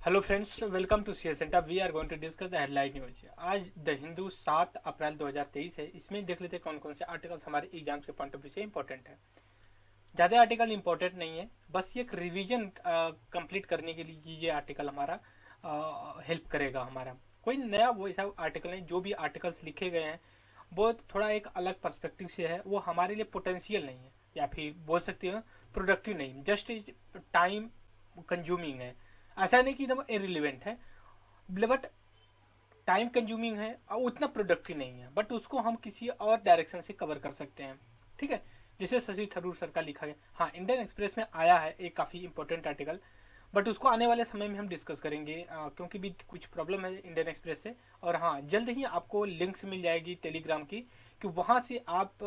Hello friends, welcome to C centre. We are going to discuss the headline news. आज the Hindu 7 April 2023 है। इसमें देख लेते हैं कौन कौन से आर्टिकल्स हमारे एग्जाम्स के पॉइंट ऑफ व्यू से इंपॉर्टेंट है। ज़्यादा आर्टिकल इंपॉर्टेंट नहीं है, बस ये एक रिवीजन कंप्लीट करने के लिए ये आर्टिकल हमारा हेल्प करेगा। हमारा कोई नया वो ऐसा आर्टिकल नहीं, जो भी आर्टिकल्स लिखे गए हैं वो थोड़ा एक अलग पर्सपेक्टिव से है। वो हमारे लिए पोटेंशियल नहीं है, या फिर बोल सकते हो प्रोडक्टिव नहीं, जस्ट टाइम कंज्यूमिंग है। ऐसा नहीं कि एकदम इरिलीवेंट है, बट टाइम कंज्यूमिंग है और उतना प्रोडक्टिव नहीं है, बट उसको हम किसी और डायरेक्शन से कवर कर सकते हैं। ठीक है, जैसे शशि थरूर सर का लिखा गया। हाँ, इंडियन एक्सप्रेस में आया है एक काफ़ी इंपॉर्टेंट आर्टिकल, बट उसको आने वाले समय में हम डिस्कस करेंगे, क्योंकि भी कुछ प्रॉब्लम है इंडियन एक्सप्रेस से। और हाँ, जल्द ही आपको लिंक्स मिल जाएगी टेलीग्राम की, कि वहाँ से आप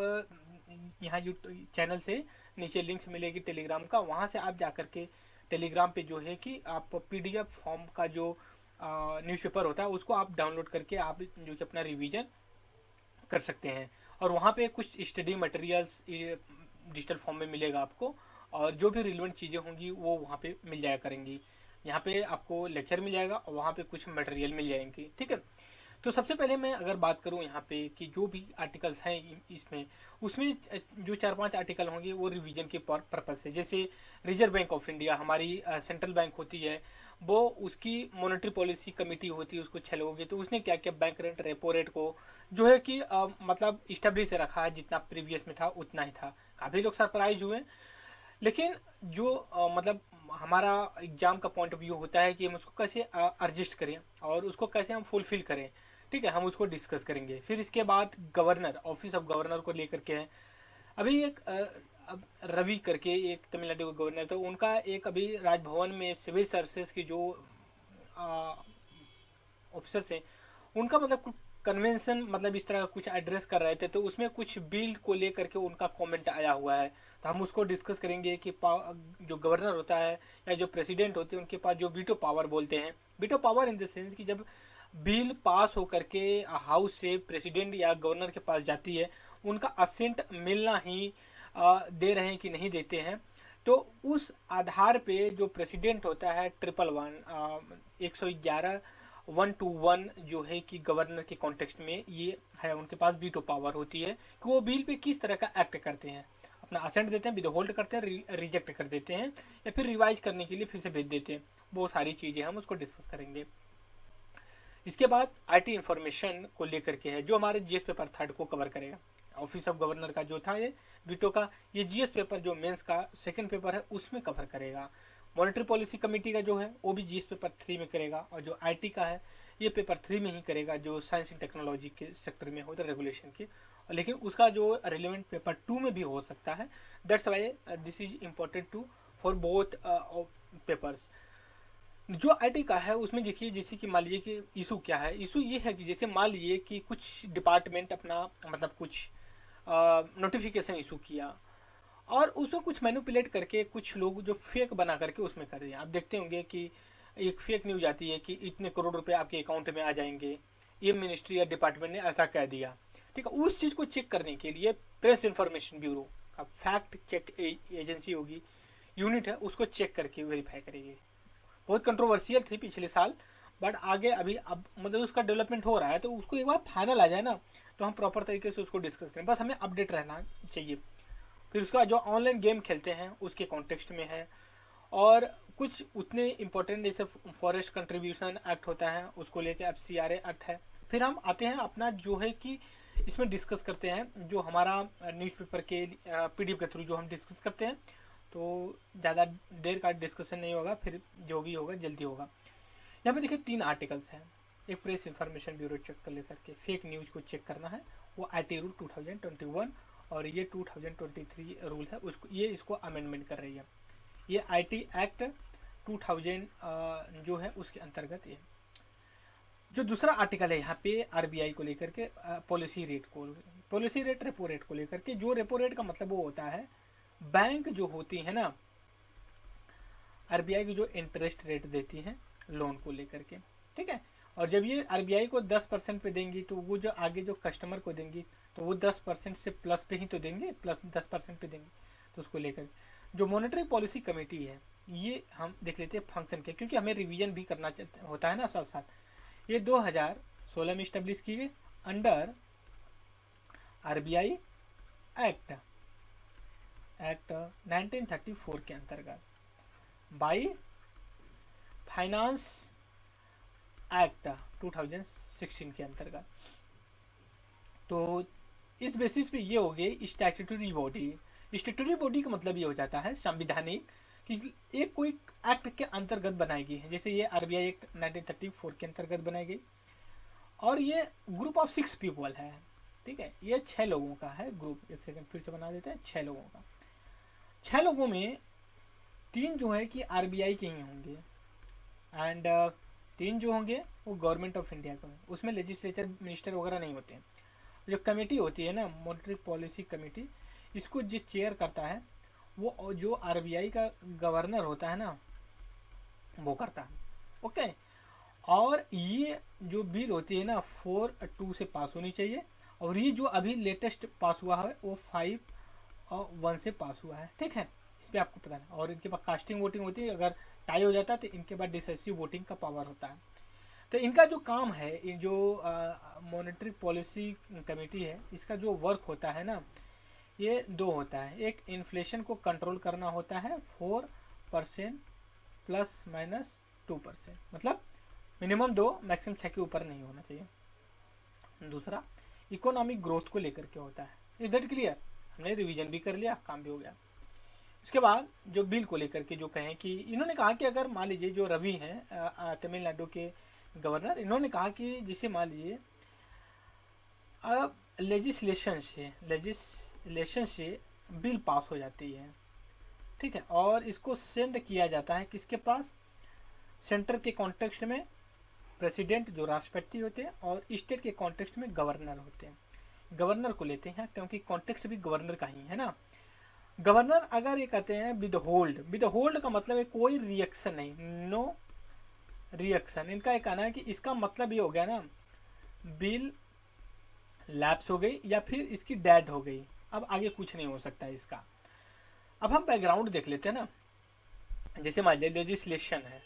यहाँ यूट्यूब चैनल से नीचे लिंक्स मिलेगी टेलीग्राम का, वहाँ से आप जा करके टेलीग्राम पे जो है कि आप पीडीएफ फॉर्म का जो न्यूज़पेपर होता है उसको आप डाउनलोड करके आप जो कि अपना रिवीजन कर सकते हैं। और वहाँ पे कुछ स्टडी मटेरियल्स डिजिटल फॉर्म में मिलेगा आपको, और जो भी रिलेवेंट चीज़ें होंगी वो वहाँ पे मिल जाया करेंगी। यहाँ पे आपको लेक्चर मिल जाएगा और वहाँ पे कुछ मटेरियल मिल जाएंगी। ठीक है, तो सबसे पहले मैं अगर बात करूं यहाँ पे कि जो भी आर्टिकल्स हैं इसमें, उसमें जो 4-5 आर्टिकल होंगे वो रिवीजन के पर्पज से। जैसे रिजर्व बैंक ऑफ इंडिया हमारी सेंट्रल बैंक होती है, वो उसकी मॉनेटरी पॉलिसी कमेटी होती है, उसको 6 लोगों की। तो उसने क्या किया, बैंक रेट रेपो रेट को जो है कि मतलब स्टेब्लिश रखा है, जितना प्रीवियस में था उतना ही था। काफ़ी लोग सरप्राइज हुए। लेकिन जो मतलब हमारा एग्जाम का पॉइंट ऑफ व्यू होता है कि हम उसको कैसे एडजस्ट करें और उसको कैसे हम फुलफिल करें। ठीक है, हम उसको डिस्कस करेंगे। फिर इसके बाद गवर्नर, ऑफिस ऑफ गवर्नर को लेकर के है। अभी एक अब रवि करके एक तमिलनाडु के गवर्नर, तो उनका एक अभी राजभवन में सिविल सर्विसेज की जो ऑफिसर्स हैं, उनका मतलब कुछ कन्वेंशन, मतलब इस तरह का कुछ एड्रेस कर रहे थे, तो उसमें कुछ बिल को लेकर के उनका कमेंट आया हुआ है। तो हम उसको डिस्कस करेंगे कि जो गवर्नर होता है या जो प्रेसिडेंट होते हैं, उनके पास जो वीटो पावर बोलते हैं, veto power in the sense कि जब बिल पास होकर के हाउस से प्रेसिडेंट या गवर्नर के पास जाती है, उनका असेंट मिलना ही दे रहे हैं कि नहीं देते हैं। तो उस आधार पे जो प्रेसिडेंट होता है 111 1 to 1 जो है कि गवर्नर के कॉन्टेक्स्ट में ये है, उनके पास वीटो पावर होती है कि वो बिल पे किस तरह का एक्ट करते हैं। अपना असेंट देते हैं, विद होल्ड करते हैं, रिजेक्ट कर देते हैं, या फिर रिवाइज करने के लिए फिर से भेज देते हैं। वो सारी चीज़ें हम उसको डिस्कस करेंगे। इसके बाद आईटी इंफॉर्मेशन को लेकर के है, जो हमारे जीएस पेपर 3 को कवर करेगा। ऑफिस ऑफ गवर्नर का जो था ये वीटो का, ये जीएस पेपर जो मेंस का सेकंड पेपर है उसमें कवर करेगा। मॉनेटरी पॉलिसी कमेटी का जो है वो भी जीएस पेपर 3 में करेगा, और जो आईटी का है ये पेपर 3 में ही करेगा, जो साइंस एंड टेक्नोलॉजी के सेक्टर में होता है, रेगुलेशन के। लेकिन उसका जो रिलेवेंट पेपर 2 में भी हो सकता है। That's why this is important to for both papers. जो आईटी का है उसमें देखिए, जैसे कि मान लीजिए कि इशू क्या है। इशू ये है कि जैसे मान लीजिए कि कुछ डिपार्टमेंट अपना मतलब कुछ नोटिफिकेशन इशू किया, और उसमें कुछ मैनिपुलेट करके कुछ लोग जो फेक बना करके उसमें कर दिया। आप देखते होंगे कि एक फेक न्यूज आती है कि इतने करोड़ रुपए आपके अकाउंट में आ जाएंगे, ये मिनिस्ट्री या डिपार्टमेंट ने ऐसा कह दिया। ठीक है, उस चीज़ को चेक करने के लिए प्रेस इंफॉर्मेशन ब्यूरो का फैक्ट चेक एजेंसी होगी, यूनिट है, उसको चेक करके वेरीफाई करेगी। बहुत कंट्रोवर्शियल थी पिछले साल, बट आगे अभी अब मतलब उसका डेवलपमेंट हो रहा है, तो उसको एक बार फाइनल आ जाए ना, तो हम प्रॉपर तरीके से उसको डिस्कस करें। बस हमें अपडेट रहना चाहिए। फिर उसका जो ऑनलाइन गेम खेलते हैं उसके कॉन्टेक्स्ट में है, और कुछ उतने इंपॉर्टेंट जैसे फॉरेस्ट कंट्रीब्यूशन एक्ट होता है, उसको लेके FCRA एक्ट है। फिर हम आते हैं अपना जो है कि इसमें डिस्कस करते हैं जो हमारा न्यूज़पेपर के पीडीएफ के थ्रू जो हम डिस्कस करते हैं। तो ज़्यादा देर का डिस्कशन नहीं होगा, फिर जो भी होगा जल्दी होगा। यहाँ पे देखिए 3 आर्टिकल्स हैं। एक प्रेस इंफॉर्मेशन ब्यूरो चेक कर लेकर के फेक न्यूज़ को चेक करना है, वो IT रूल 2021, और ये 2023 रूल है, उसको ये इसको अमेंडमेंट कर रही है। ये IT एक्ट 2000 जो है उसके अंतर्गत ये। जो दूसरा आर्टिकल है यहाँ पे RBI को लेकर के पॉलिसी रेट को, पॉलिसी रेट रेपो रेट को लेकर के। जो रेपो रेट का मतलब वो होता है, बैंक जो होती है ना, RBI की जो इंटरेस्ट रेट देती हैं लोन को लेकर के। ठीक है, और जब ये RBI को 10% पे देंगी, तो वो जो आगे जो कस्टमर को देंगी तो वो 10% से प्लस पे ही तो देंगे, प्लस 10% पे देंगे। तो उसको लेकर जो मॉनेटरी पॉलिसी कमेटी है, ये हम देख लेते हैं फंक्शन के, क्योंकि हमें रिवीजन भी करना चलता होता है ना साथ साथ। ये 2016 में इस्टेब्लिश की गई अंडर आरबीआई एक्ट 1934 के अंतर्गत, बाई फाइनेंस एक्ट 2016 के अंतर्गत। तो इस बेसिस पे ये हो गई स्टैट्यूटरी बॉडी। स्टैट्यूटरी बॉडी का मतलब ये हो जाता है संविधानिक, कि एक कोई एक्ट के अंतर्गत बनाई गई है। जैसे ये आरबीआई एक्ट 1934 के अंतर्गत बनाई गई, और ये ग्रुप ऑफ 6 पीपल है, ठीक है। ये 6 लोगों का है ग्रुप। एक सेकंड फिर से बना देते हैं, 6 लोगों का। 6 लोगों में 3 जो है कि आरबीआई के ही होंगे, एंड 3 जो होंगे वो गवर्नमेंट ऑफ इंडिया के होंगे। उसमें लेजिस्लेचर मिनिस्टर वगैरह नहीं होते हैं। जो कमेटी होती है ना, मॉनेटरी पॉलिसी कमेटी, इसको जो चेयर करता है वो जो आरबीआई का गवर्नर होता है ना, वो करता है। ओके। और ये जो बिल होती है ना 4-2 से पास होनी चाहिए, और ये जो अभी लेटेस्ट पास हुआ है वो 5-1 से पास हुआ है, ठीक है। इस पर आपको पता है। और इनके पास कास्टिंग वोटिंग होती है, अगर टाई हो जाता है तो इनके पास डिसाइसिव वोटिंग का पावर होता है। तो इनका जो काम है, ये जो मॉनेटरी पॉलिसी कमेटी है, इसका जो वर्क होता है ना, ये 2 होता है। एक इन्फ्लेशन को कंट्रोल करना होता है 4% ± 2%, मतलब मिनिमम 2 मैक्सिमम 6 के ऊपर नहीं होना चाहिए। दूसरा इकोनॉमिक ग्रोथ को लेकर के होता है। Is that clear? हमने रिवीजन भी कर लिया, काम भी हो गया। उसके बाद जो बिल को लेकर के जो कहें कि इन्होंने कहा कि अगर मान लीजिए जो रवि हैं तमिलनाडु के गवर्नर, इन्होंने कहा कि जिसे मान लीजिए अब लेजिस्लेशन से बिल पास हो जाती है, ठीक है, और इसको सेंड किया जाता है किसके पास? सेंटर के कॉन्टेक्स्ट में प्रेसिडेंट जो राष्ट्रपति होते हैं, और स्टेट के कॉन्टेक्स्ट में गवर्नर होते हैं। गवर्नर को लेते हैं क्योंकि कॉन्टेक्स्ट भी गवर्नर का ही है ना। गवर्नर अगर ये कहते हैं विद होल्ड का मतलब है कोई रिएक्शन नहीं, नो रिएक्शन। इनका एक कहना है कि इसका मतलब ये हो गया ना, बिल लैप्स हो गई या फिर इसकी डेड हो गई, अब आगे कुछ नहीं हो सकता है इसका। अब हम बैकग्राउंड देख लेते हैं ना। जैसे मान लीजिए लेजिस्लेशन है,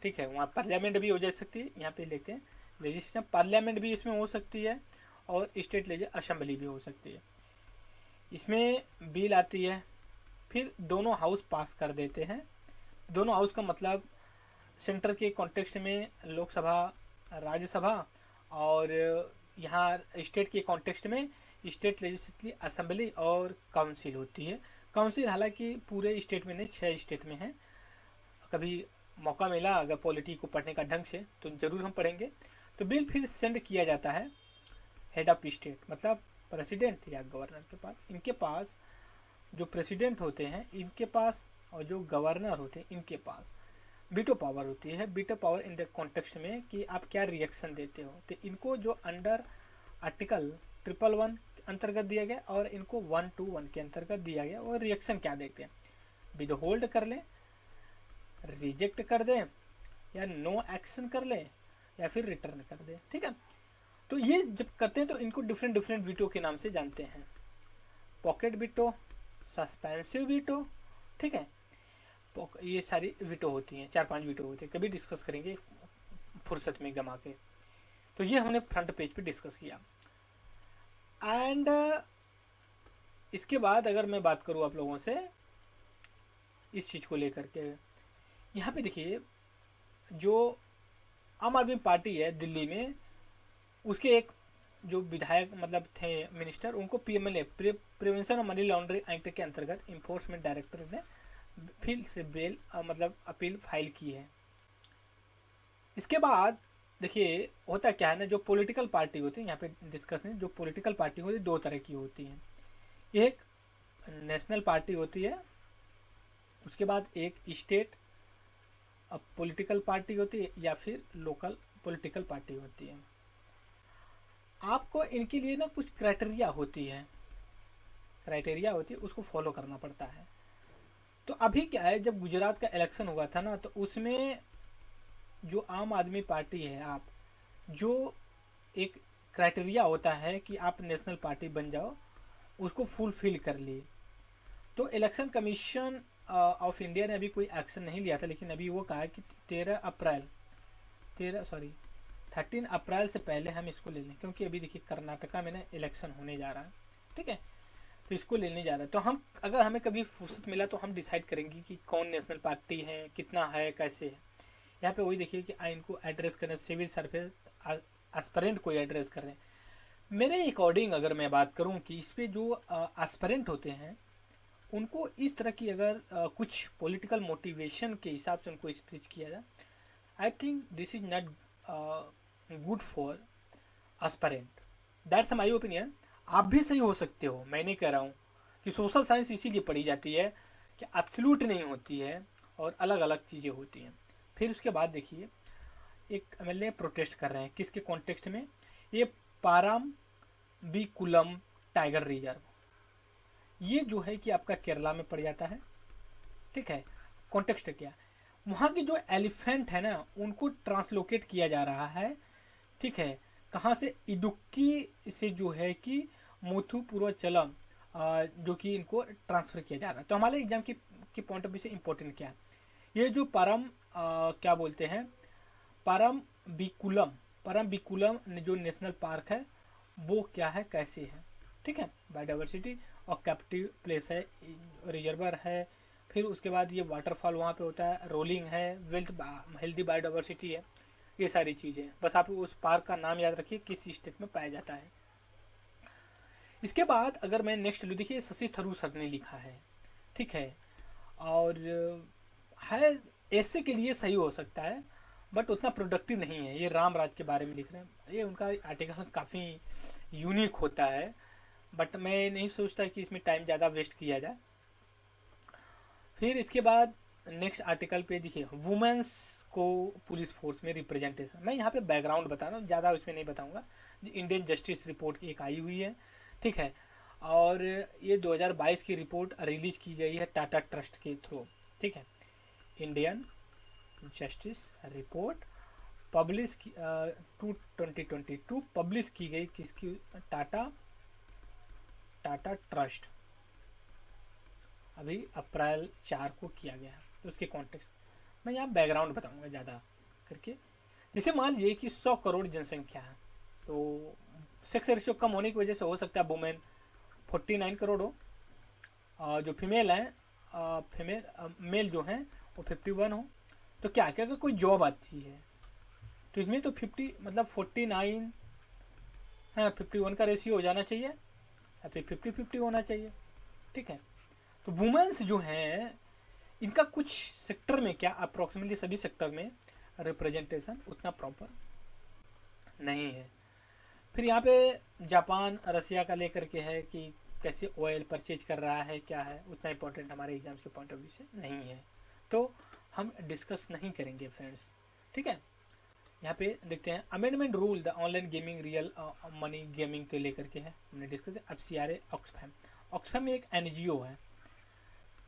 ठीक है, वहाँ पार्लियामेंट भी हो जा सकती है। यहाँ पे लिखते हैं लेजिस्लेशन, पार्लियामेंट भी इसमें हो सकती है, और स्टेट असेंबली भी हो सकती है। इसमें बिल आती है, फिर दोनों हाउस पास कर देते हैं। दोनों हाउस का मतलब सेंटर के कॉन्टेक्स्ट में लोकसभा, राज्यसभा, और यहाँ स्टेट के कॉन्टेक्स्ट में स्टेट लेजिस्लेटिव असेंबली और काउंसिल होती है। काउंसिल हालांकि पूरे स्टेट में नहीं, 6 स्टेट में है। कभी मौका मिला अगर पॉलिटी को पढ़ने का ढंग से तो ज़रूर हम पढ़ेंगे। तो बिल फिर सेंड किया जाता है हेड ऑफ स्टेट, मतलब प्रेसिडेंट या गवर्नर के पास। इनके पास जो प्रेसिडेंट होते हैं इनके पास, और जो गवर्नर होते हैं इनके पास बीटो पावर होती है। बीटो पावर इन द कॉन्टेक्स्ट में कि आप क्या रिएक्शन देते हो। तो इनको जो अंडर आर्टिकल 111 के अंतर्गत दिया गया, और इनको 121 के अंतर्गत दिया गया, और रिएक्शन क्या देखते हैं, विद होल्ड कर लें, रिजेक्ट कर दें, या नो एक्शन कर लें, या फिर रिटर्न कर दें, ठीक है। तो ये जब करते हैं तो इनको डिफरेंट डिफरेंट वीटो के नाम से जानते हैं। पॉकेट वीटो, सस्पेंसिव वीटो, ठीक है, ये सारी वीटो होती हैं, 4-5 वीटो होती हैं। कभी डिस्कस करेंगे फुर्सत में एकदम आके। तो ये हमने फ्रंट पेज पे डिस्कस किया। एंड इसके बाद अगर मैं बात करूँ आप लोगों से इस चीज़ को लेकर के, यहाँ पे देखिए जो आम आदमी पार्टी है दिल्ली में, उसके एक जो विधायक मतलब थे मिनिस्टर, उनको PMLA prevention of money laundering act के अंतर्गत इन्फोर्समेंट डायरेक्टर ने फिर से बेल मतलब अपील फाइल की है। इसके बाद देखिए होता क्या है ना, जो पॉलिटिकल पार्टी होती है, यहाँ पे डिस्कस है, जो पॉलिटिकल पार्टी होती है 2 तरह की होती हैं। एक नेशनल पार्टी होती है, उसके बाद एक स्टेट पॉलिटिकल पार्टी होती है, या फिर लोकल पॉलिटिकल पार्टी होती है। आपको इनके लिए ना कुछ क्राइटेरिया होती है, उसको फॉलो करना पड़ता है। तो अभी क्या है, जब गुजरात का इलेक्शन हुआ था ना, तो उसमें जो आम आदमी पार्टी है, आप जो एक क्राइटेरिया होता है कि आप नेशनल पार्टी बन जाओ, उसको फुलफिल कर लिए। तो इलेक्शन कमीशन ऑफ इंडिया ने अभी कोई एक्शन नहीं लिया था, लेकिन अभी वो कहा है कि 13 अप्रैल से पहले हम इसको ले लें, क्योंकि अभी देखिए कर्नाटका में ना इलेक्शन होने जा रहा है, ठीक है। तो इसको लेने जा रहा है, तो हम अगर हमें कभी फुर्सत मिला तो हम डिसाइड करेंगे कि कौन नेशनल पार्टी है, कितना है, कैसे है। यहाँ पे वही देखिए कि इनको एड्रेस करें, सिविल सर्विस एस्पिरेंट को एड्रेस कर रहे हैं। मेरे अकॉर्डिंग अगर मैं बात करूँ कि इस पे जो एस्पिरेंट होते हैं उनको इस तरह की अगर कुछ पॉलिटिकल मोटिवेशन के हिसाब से उनको स्पीच किया जाए, I think this is not good for aspirant. That's my opinion. आप भी सही हो सकते हो, मैं नहीं कह रहा हूँ कि सोशल साइंस इसीलिए पढ़ी जाती है कि एब्सोल्यूट नहीं होती है और अलग अलग चीज़ें होती हैं। फिर उसके बाद देखिए एक एमएलए प्रोटेस्ट कर रहे हैं, किसके कॉन्टेक्स्ट में, ये पाराम बीकुलम टाइगर रिजर्व, ये जो है कि आपका केरला में पड़ जाता है, ठीक है। कॉन्टेक्स्ट क्या, वहाँ की जो एलिफेंट है ना उनको ट्रांसलोकेट किया जा रहा है, ठीक है। कहाँ से, इडुक्की से जो है कि मुथुपुरचलम, जो कि इनको ट्रांसफ़र किया जा रहा है। तो हमारे एग्जाम की पॉइंट ऑफ व्यू से इम्पोर्टेंट क्या है, ये जो क्या बोलते हैं, परम बिकुलम जो नेशनल पार्क है वो क्या है, कैसे है, ठीक है। बायोडाइवर्सिटी और कैप्टिव प्लेस है, रिजर्वर है। फिर उसके बाद ये वाटरफॉल वहाँ पे होता है, रोलिंग है, हेल्दी बायोडाइवर्सिटी है, ये सारी चीज़ें। बस आप उस पार्क का नाम याद रखिए किस स्टेट में पाया जाता है। इसके बाद अगर मैं नेक्स्ट लूँ, देखिए शशि थरूर सर ने लिखा है, ठीक है। और है ऐसे के लिए सही हो सकता है बट उतना प्रोडक्टिव नहीं है। ये राम राज के बारे में लिख रहे हैं, ये उनका आर्टिकल काफ़ी यूनिक होता है, बट मैं नहीं सोचता कि इसमें टाइम ज़्यादा वेस्ट किया जाए। फिर इसके बाद नेक्स्ट आर्टिकल पे देखिए वुमेंस को पुलिस फोर्स में रिप्रेजेंटेशन। मैं यहाँ पे बैकग्राउंड बता रहा हूँ, ज़्यादा उसमें नहीं बताऊँगा। इंडियन जस्टिस रिपोर्ट की एक आई हुई है, ठीक है। और ये 2022 की रिपोर्ट रिलीज की गई है टाटा ट्रस्ट के थ्रू, ठीक है। Indian justice report publish 2022 publish की गई, किसकी, टाटा ट्रस्ट, अभी अप्रैल 4 को किया गया है। तो उसके कॉन्टेक्स्ट मैं यहाँ बैकग्राउंड बताऊंगा ज़्यादा करके। जैसे मान लीजिए कि 100 करोड़ जनसंख्या है, तो सेक्स रेशियो कम होने की वजह से हो सकता है वुमेन 49 करोड़ हो, और जो फीमेल हैं मेल जो हैं वो 51 हो। तो क्या क्या अगर कोई जॉब आती है तो इसमें तो 50 मतलब 49 है, 51 का रेशियो हो जाना चाहिए या फिर 50-50 होना चाहिए, ठीक है। तो वुमेन्स जो हैं इनका कुछ सेक्टर में, क्या अप्रोक्सीमेटली सभी सेक्टर में रिप्रेजेंटेशन उतना प्रॉपर नहीं है। फिर यहाँ पे जापान रसिया का लेकर के है कि कैसे ऑयल परचेज कर रहा है, क्या है, उतना इंपॉर्टेंट हमारे एग्जाम्स के पॉइंट ऑफ व्यू से नहीं है, तो हम डिस्कस नहीं करेंगे फ्रेंड्स, ठीक है। यहाँ पे देखते हैं amendment rule the online gaming real money gaming के लेकर के है, हमने डिस्कस है। FCRA ऑक्सफैम एक NGO है,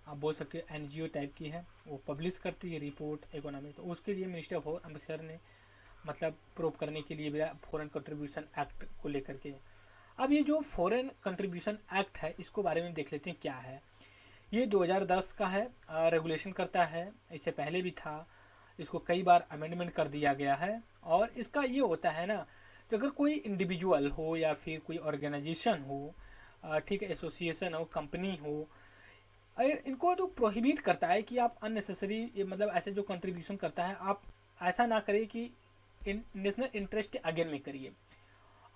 आप बोल सकते हैं NGO टाइप की है, वो पब्लिश करती है रिपोर्ट इकोनॉमी। तो उसके लिए मिनिस्टर ऑफ अम्बेडकर ने मतलब प्रूव करने के लिए भी फॉरेन कंट्रीब्यूशन एक्ट को लेकर के। अब ये जो फॉरेन कंट्रीब्यूशन एक्ट है इसको बारे में देख लेते हैं क्या है। ये 2010 का है, रेगुलेशन करता है, इससे पहले भी था, इसको कई बार अमेंडमेंट कर दिया गया है। और इसका ये होता है ना कि अगर कोई इंडिविजुअल हो या फिर कोई ऑर्गेनाइजेशन हो, ठीक है, एसोसिएशन हो, कंपनी हो, इनको तो प्रोहिबिट करता है कि आप अननेसेसरी मतलब ऐसे जो कंट्रीब्यूशन करता है आप ऐसा ना करिए कि नेशनल इंटरेस्ट के अगेन में करिए।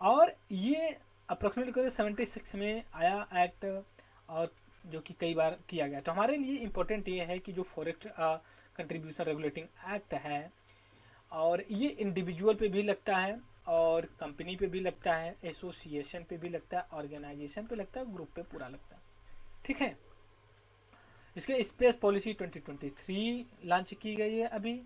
और ये अप्रोक्सीमेटली 76 में आया एक्ट, और जो कि कई बार किया गया। तो हमारे लिए इम्पोर्टेंट ये है कि जो फॉरेक्ट कंट्रीब्यूशन रेगुलेटिंग एक्ट है, और ये इंडिविजुअल पे भी लगता है और कंपनी पे भी लगता है, एसोसिएशन पे भी लगता है, ऑर्गेनाइजेशन पे लगता है, ग्रुप पे पूरा लगता है, ठीक है। इसके स्पेस पॉलिसी 2023 लॉन्च की गई है अभी।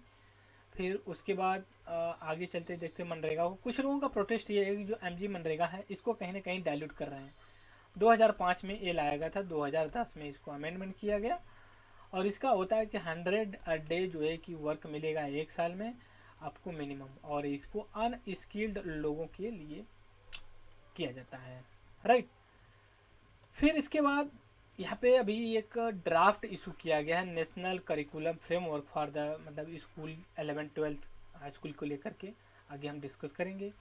फिर उसके बाद आगे चलते देखते मनरेगा को। कुछ लोगों का प्रोटेस्ट ये है कि जो MG मनरेगा है इसको कहीं ना कहीं डाइल्यूट कर रहे हैं। 2005 में ये लाया गया था, 2010 में इसको अमेंडमेंट किया गया। और इसका होता है कि 100 डे जो है कि वर्क मिलेगा 1 साल में आपको मिनिमम, और इसको अनस्किल्ड लोगों के लिए किया जाता है, राइट। फिर इसके बाद यहाँ पे अभी एक ड्राफ्ट इशू किया गया है national curriculum framework for the मतलब स्कूल 11-12 हाई स्कूल को लेकर के आगे हम डिस्कस करेंगे।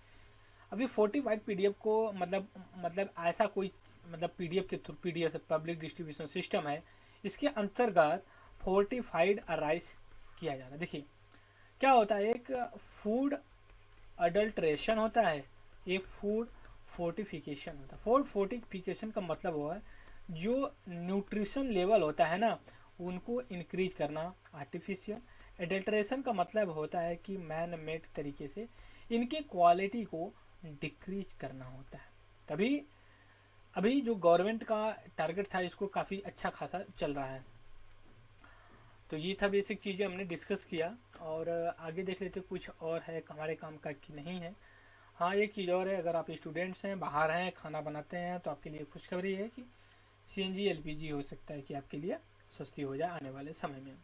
अभी 45 पीडीएफ को मतलब ऐसा कोई मतलब पीडीएफ के थ्रू पीडीएफ से पब्लिक डिस्ट्रीब्यूशन सिस्टम है, इसके अंतर्गत फोर्टिफाइड अराइज किया जाता है। देखिए क्या होता है, एक फूड अडल्ट्रेशन होता है, एक फूड फोर्टिफिकेशन होता है। फूड फोर्टिफिकेशन का मतलब हुआ है जो न्यूट्रिशन लेवल होता है ना उनको इंक्रीज करना आर्टिफिशियल। एडल्ट्रेशन का मतलब होता है कि मैन मेड तरीके से इनकी क्वालिटी को डिक्रीज करना होता है। तभी अभी जो गवर्नमेंट का टारगेट था इसको काफ़ी अच्छा खासा चल रहा है। तो ये था बेसिक चीज़ें हमने डिस्कस किया, और आगे देख लेते कुछ और है हमारे काम का कि नहीं है। हाँ एक चीज़ और है, अगर आप स्टूडेंट्स हैं बाहर हैं खाना बनाते हैं तो आपके लिए खुशखबरी है कि सीएनजी एलपीजी हो सकता है कि आपके लिए सस्ती हो जाए आने वाले समय में।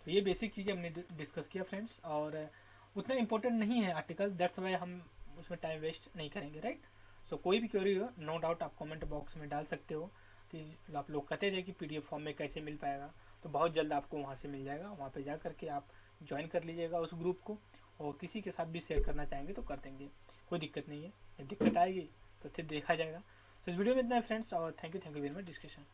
तो ये बेसिक चीज़ें हमने डिस्कस किया फ्रेंड्स, और उतना इम्पोर्टेंट नहीं है आर्टिकल, दैट्स वाई हम उसमें टाइम वेस्ट नहीं करेंगे, राइट। सो कोई भी क्वेरी हो नो डाउट आप कमेंट बॉक्स में डाल सकते हो कि आप लोग कहते थे कि पीडीएफ फॉर्म में कैसे मिल पाएगा, तो बहुत जल्द आपको वहाँ से मिल जाएगा। वहाँ पे जा करके आप ज्वाइन कर लीजिएगा उस ग्रुप को, और किसी के साथ भी शेयर करना चाहेंगे तो कर देंगे, कोई दिक्कत नहीं है। जब दिक्कत आएगी तो फिर देखा जाएगा। तो इस वीडियो में इतना है फ्रेंड्स, और thank you very much discussion.